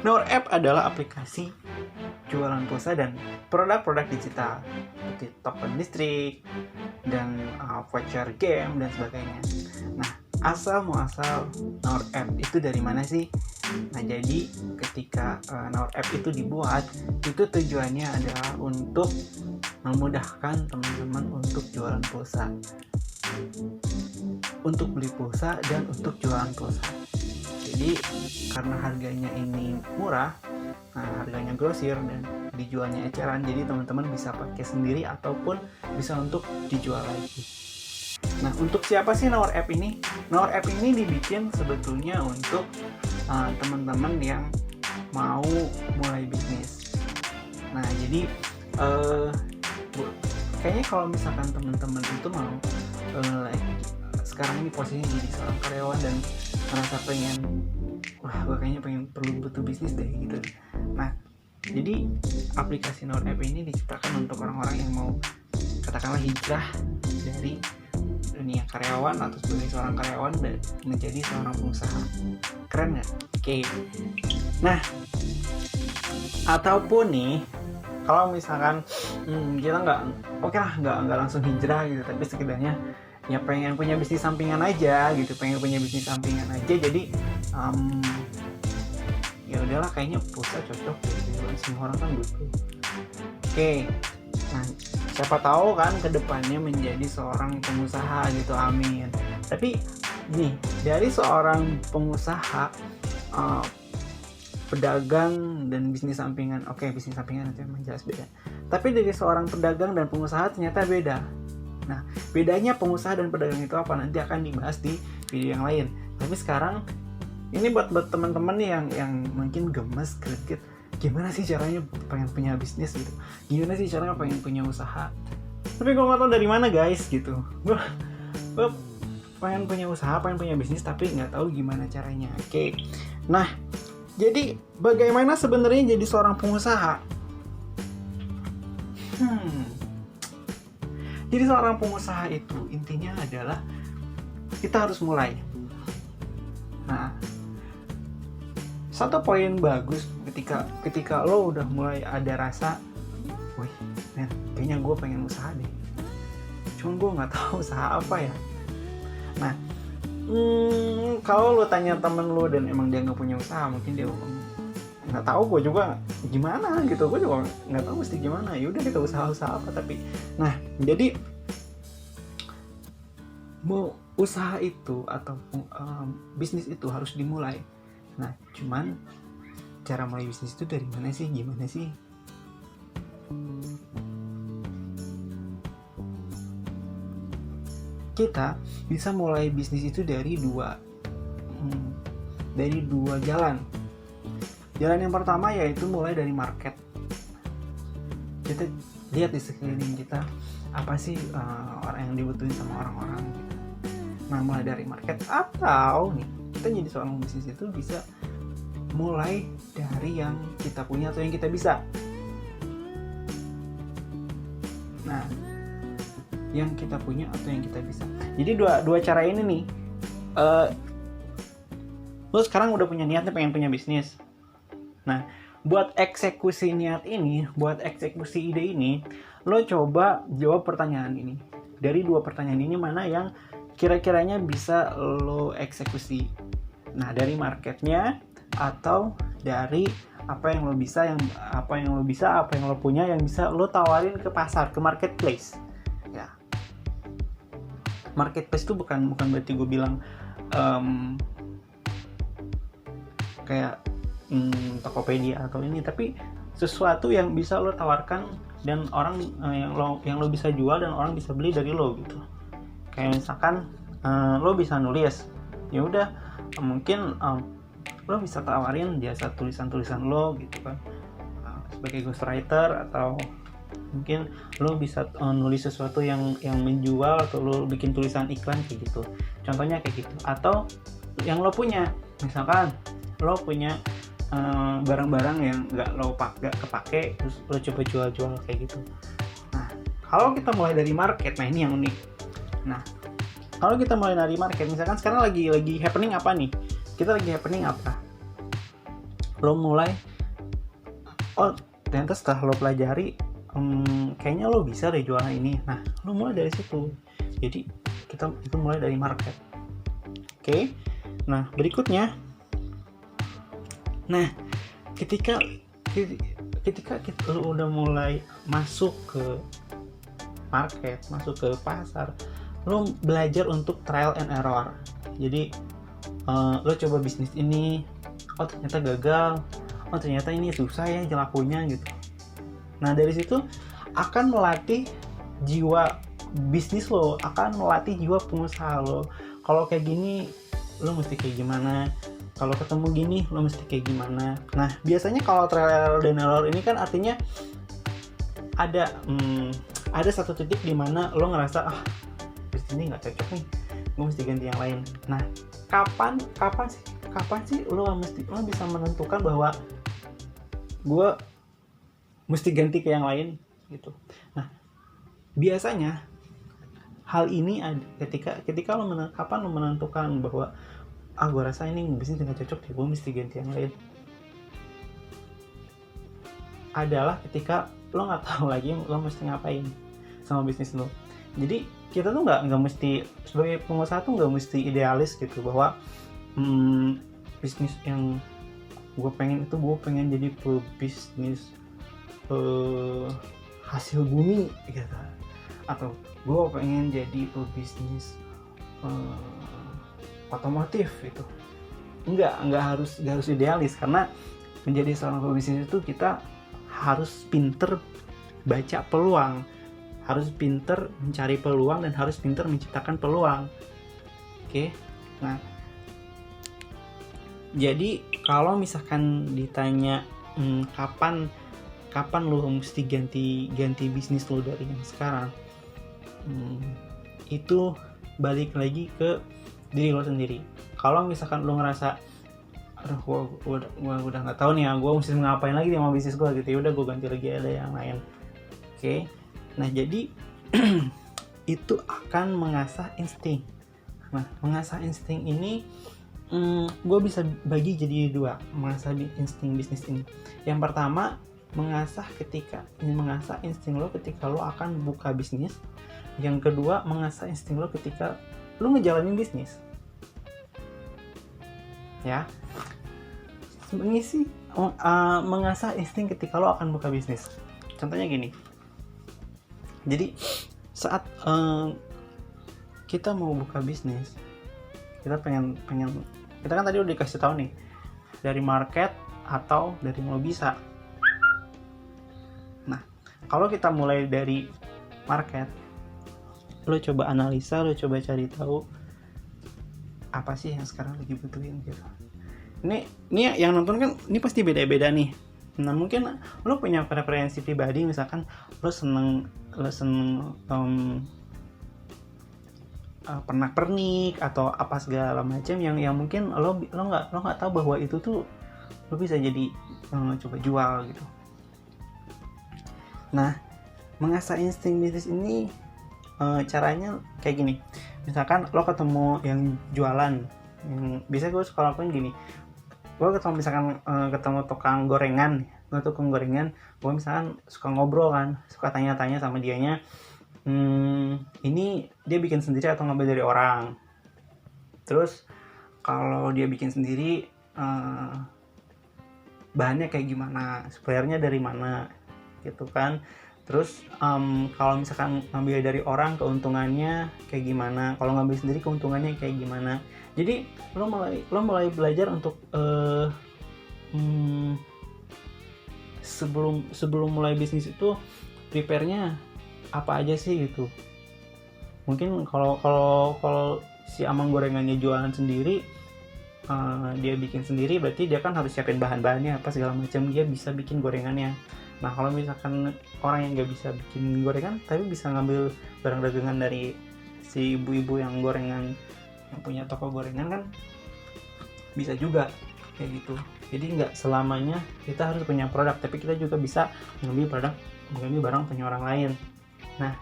Naur App adalah aplikasi jualan pulsa dan produk-produk digital seperti token listrik dan voucher game dan sebagainya. Nah, asal muasal Naur App itu dari mana sih? Nah, jadi ketika Naur App itu dibuat, itu tujuannya adalah untuk memudahkan teman-teman untuk jualan pulsa, untuk beli pulsa dan untuk jualan pulsa. Jadi karena harganya ini murah, harganya grosir dan dijualnya eceran, jadi teman-teman bisa pakai sendiri ataupun bisa untuk dijual lagi. Nah, untuk siapa sih Naur App ini? Naur App ini dibikin sebetulnya untuk teman-teman yang mau mulai bisnis. Nah, jadi kayaknya kalau misalkan teman-teman itu mau sekarang ini posisinya jadi seorang karyawan dan merasa pengen, gue kayaknya butuh bisnis deh gitu. Nah, jadi aplikasi Naur App ini diciptakan untuk orang-orang yang mau katakanlah hijrah dari dunia karyawan atau sebagai seorang karyawan dan menjadi seorang pengusaha. Keren nggak? Oke. Nah, ataupun nih kalau misalkan kita nggak langsung hijrah gitu, tapi setidaknya ya pengen punya bisnis sampingan aja gitu, jadi ya udahlah, kayaknya pulsa cocok gitu, semua orang kan butuh. Oke. Nah, siapa tahu kan kedepannya menjadi seorang pengusaha gitu, amin. Tapi nih, dari seorang pengusaha, pedagang dan bisnis sampingan, bisnis sampingan itu memang jelas beda. Tapi dari seorang pedagang dan pengusaha ternyata beda. Nah, bedanya pengusaha dan pedagang itu apa? Nanti akan dibahas di video yang lain. Tapi sekarang ini buat teman-teman nih yang mungkin gemes, greget, gimana sih caranya pengen punya bisnis gitu? Gimana sih caranya pengen punya usaha? Tapi gue nggak tahu dari mana guys gitu. Gue pengen punya usaha, pengen punya bisnis, tapi nggak tahu gimana caranya. Oke. Nah, jadi bagaimana sebenarnya jadi seorang pengusaha? Jadi seorang pengusaha itu intinya adalah kita harus mulai. Nah, satu poin bagus ketika lo udah mulai ada rasa, wih, men, kayaknya gue pengen usaha deh. Cuman gue nggak tahu usaha apa ya. Nah, kalau lo tanya temen lo dan emang dia nggak punya usaha, mungkin dia nggak tahu, gue juga gimana gitu, gue juga nggak tahu mesti gimana. Ya udah, kita usaha apa. Tapi nah, jadi mau usaha itu atau bisnis itu harus dimulai. Nah, cuman cara mulai bisnis itu dari mana sih, gimana sih? Kita bisa mulai bisnis itu dari dua jalan. Jalan yang pertama yaitu mulai dari market. Kita lihat di sekeliling kita apa sih orang yang dibutuhin sama orang-orang gitu. Nah, mulai dari market, atau nih kita jadi seorang bisnis itu bisa mulai dari yang kita punya atau yang kita bisa. Nah, yang kita punya atau yang kita bisa. Jadi dua cara ini nih. Lo sekarang udah punya niatnya pengen punya bisnis. Nah, buat eksekusi niat ini, buat eksekusi ide ini, lo coba jawab pertanyaan ini. Dari dua pertanyaan ini, mana yang kira-kiranya bisa lo eksekusi? Nah, dari marketnya atau dari apa yang lo punya yang bisa lo tawarin ke pasar, ke marketplace. Ya, marketplace itu bukan berarti gue bilang kayak Tokopedia atau ini, tapi sesuatu yang bisa lo tawarkan dan orang yang lo bisa jual dan orang bisa beli dari lo gitu. Kayak misalkan lo bisa nulis, ya udah mungkin lo bisa tawarin jasa tulisan lo gitu kan, sebagai ghostwriter, atau mungkin lo bisa nulis sesuatu yang menjual, atau lo bikin tulisan iklan kayak gitu. Contohnya kayak gitu. Atau yang lo punya, misalkan lo punya barang-barang yang nggak kepake, terus lo coba jual kayak gitu. Nah, kalau kita mulai dari market, nah ini yang unik. Nah, kalau kita mulai dari market, misalkan sekarang lagi happening apa nih? Kita lagi happening apa? lo mulai, oh ternyata setelah lo pelajari kayaknya lo bisa deh jualan ini. Nah lo mulai dari situ. Jadi kita itu mulai dari market. Oke. Nah berikutnya, nah ketika lo udah mulai masuk ke market, masuk ke pasar, lo belajar untuk trial and error. Jadi lo coba bisnis ini, oh ternyata gagal, oh ternyata ini susah ya jelakunya gitu. Nah dari situ akan melatih jiwa bisnis lo, akan melatih jiwa pengusaha lo. Kalau kayak gini lo mesti kayak gimana, kalau ketemu gini lo mesti kayak gimana. Nah biasanya kalau trial dan error ini kan artinya ada satu titik di mana lo ngerasa bisnis ini nggak cocok nih, gue mesti ganti yang lain. Nah kapan sih lo bisa menentukan bahwa gue mesti ganti ke yang lain gitu. Nah biasanya hal ini ada ketika kapan lo menentukan bahwa gue rasa ini bisnis nggak cocok, gue mesti ganti yang lain, adalah ketika lo nggak tahu lagi lo mesti ngapain sama bisnis lo. Jadi kita tuh nggak mesti, sebagai pengusaha tuh nggak mesti idealis gitu bahwa bisnis yang gue pengen jadi pebisnis hasil bumi gitu, atau gue pengen jadi pebisnis otomotif gitu. Nggak harus idealis, karena menjadi seorang pebisnis itu kita harus pinter baca peluang, harus pinter mencari peluang, dan harus pinter menciptakan peluang. Oke. Nah jadi kalau misalkan ditanya kapan lo mesti ganti bisnis lo dari yang sekarang, itu balik lagi ke diri lo sendiri. Kalau misalkan lo ngerasa aduh gue udah nggak tahu nih ya, gue mesti ngapain lagi sama bisnis gue gitu, ya udah gue ganti lagi, ada yang lain. Oke. Nah jadi itu akan mengasah insting. Nah mengasah insting ini gue bisa bagi jadi dua, mengasah insting bisnis ini. Yang pertama, mengasah insting lo ketika lo akan buka bisnis. Yang kedua, mengasah insting lo ketika lo ngejalanin bisnis. Ya, mengasah insting ketika lo akan buka bisnis. Contohnya gini. Jadi saat kita mau buka bisnis, kita pengen kita kan tadi udah dikasih tahu nih, dari market atau dari lo bisa. Nah kalau kita mulai dari market, lo coba analisa, lo coba cari tahu apa sih yang sekarang lagi butuhin gitu. Ini yang nonton kan ini pasti beda-beda nih. Nah mungkin lo punya preferensi pribadi, misalkan lo seneng pernak-pernik atau apa segala macam yang mungkin lo nggak tahu bahwa itu tuh lo bisa jadi coba jual gitu. Nah mengasah insting bisnis ini caranya kayak gini. Misalkan lo ketemu yang jualan, yang bisa gue suka lakuin gini, gue ketemu tukang gorengan, gue misalkan suka ngobrol kan, suka tanya-tanya sama dianya, ini dia bikin sendiri atau ngambil dari orang. Terus kalau dia bikin sendiri bahannya kayak gimana, suppliernya dari mana gitu kan. Terus kalau misalkan ngambil dari orang keuntungannya kayak gimana, kalau ngambil sendiri keuntungannya kayak gimana. Jadi lo mulai belajar untuk sebelum mulai bisnis itu prepare-nya apa aja sih gitu. Mungkin kalau si amang gorengannya jualan sendiri, dia bikin sendiri, berarti dia kan harus siapin bahan-bahannya apa segala macam, dia bisa bikin gorengannya. Nah kalau misalkan orang yang nggak bisa bikin gorengan tapi bisa ngambil barang dagangan dari si ibu-ibu yang gorengan, yang punya toko gorengan, kan bisa juga kayak gitu. Jadi nggak selamanya kita harus punya produk, tapi kita juga bisa mengambil barang punya orang lain. Nah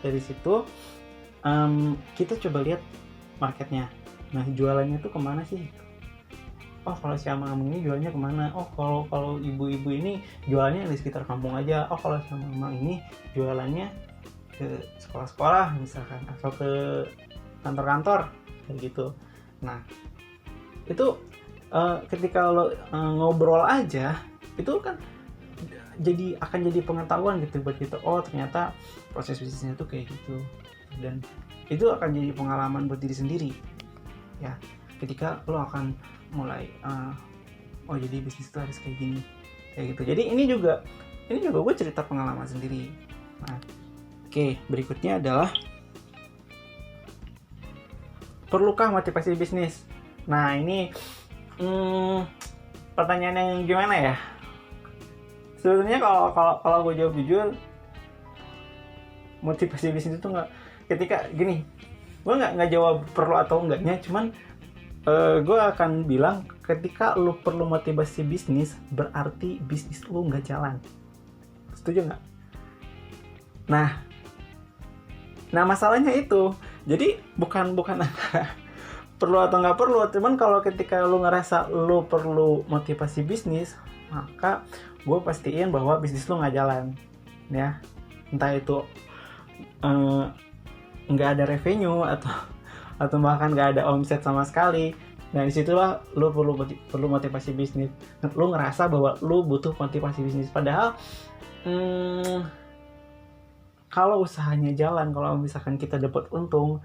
dari situ kita coba lihat marketnya. Nah jualannya tuh kemana sih? oh kalau si amang ini jualnya kemana, oh kalau ibu-ibu ini jualannya di sekitar kampung aja, oh kalau si amang ini jualannya ke sekolah-sekolah misalkan atau ke kantor-kantor kayak gitu. Nah itu ketika lo ngobrol aja itu kan akan jadi pengetahuan gitu buat kita, oh ternyata proses bisnisnya tuh kayak gitu, dan itu akan jadi pengalaman buat diri sendiri ya, ketika lo akan mulai oh jadi bisnis itu harus kayak gini kayak gitu. Jadi ini juga gue cerita pengalaman sendiri. Nah oke, berikutnya adalah perlukah motivasi bisnis. Nah ini pertanyaan yang gimana ya. Sebenarnya kalau gue jawab jujur, motivasi bisnis itu nggak, ketika gini, gue nggak jawab perlu atau enggaknya, cuman gue akan bilang ketika lu perlu motivasi bisnis berarti bisnis lu nggak jalan. Setuju nggak? Nah masalahnya itu, jadi bukan antara perlu atau nggak perlu, cuman kalau ketika lu ngerasa lu perlu motivasi bisnis, maka gue pastiin bahwa bisnis lu nggak jalan ya, entah itu nggak ada revenue atau bahkan nggak ada omset sama sekali. Nah disitulah lu perlu motivasi bisnis. Lu ngerasa bahwa lu butuh motivasi bisnis, padahal kalau usahanya jalan, kalau misalkan kita dapat untung,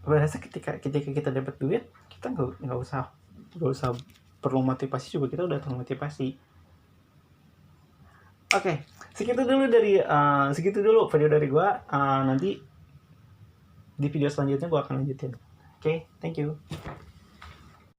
berasa ketika kita dapat duit, kita nggak usah perlu motivasi juga, kita udah termotivasi. Oke, segitu dulu video dari gue. Nanti di video selanjutnya gue akan lanjutin. Oke, thank you.